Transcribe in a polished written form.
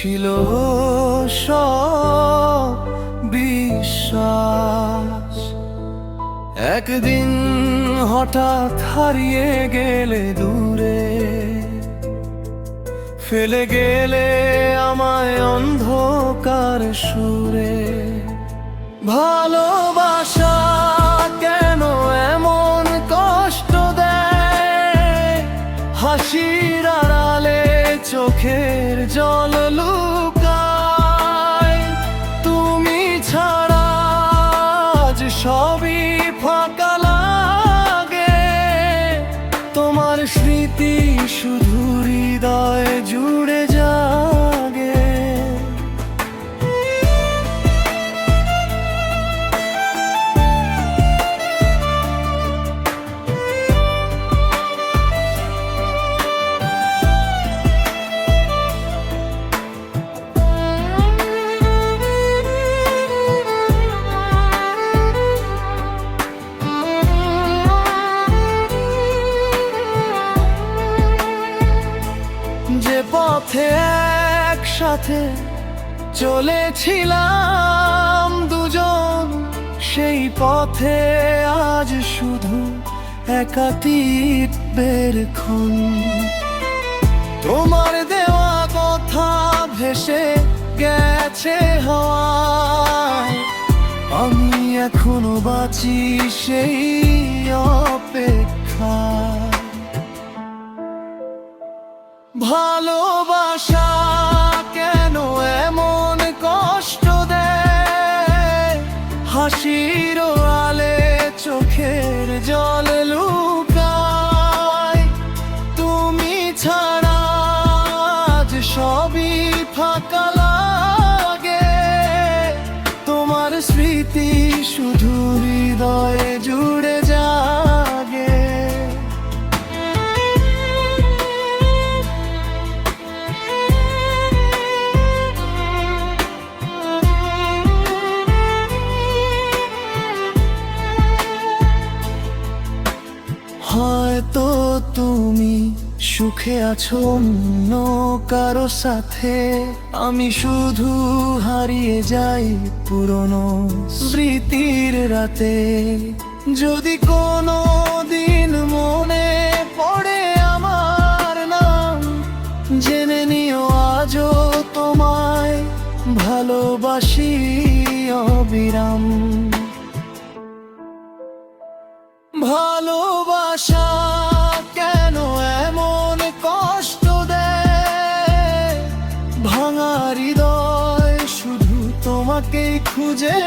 ছিল সব বিশ্বাস, একদিন হঠাৎ হারিয়ে গেলে দূরে, ফেলে গেলে আমায় অন্ধকার সুরে। ভালোবাসা কেন এমন কষ্ট দেয়, হাসির আড়ালে চোখের জল লুকায়। তুমি ছাড়া আজ সবই ফাঁকা লাগে, তোমার স্মৃতি শুধু হৃদয় জুড়ে জাগে। যে পথে একসাথে চলেছিলাম দুজন, সেই পথে আজ শুধু একাকিত্বের ক্ষণ। তোমার দেওয়া কথা ভেসে গেছে হাওয়ায়, আমি এখনো বাঁচি সেই অপেক্ষায়। ভালোবাসা কেন এমন কষ্ট দেয়, হাসির আলে চোখের জল লুকায়। তুমি ছাড়া আজ সবই ফাঁকা লাগে, তোমার স্মৃতি শুধু হৃদয়ে জুড়ে জাগে। হয়তো তুমি সুখে আছো অন্য কারো সাথে, আমি শুধু হারিয়ে যাই পুরনো স্মৃতির রাতে। যদি কোনো দিন মনে পড়ে আমার নাম, জেনে নিও আজও তোমায় ভালোবাসি অবিরাম। ভালোবাসা কেন এমন কষ্ট দেয়, ভাঙা হৃদয় শুধু তোমাকেই খুঁজে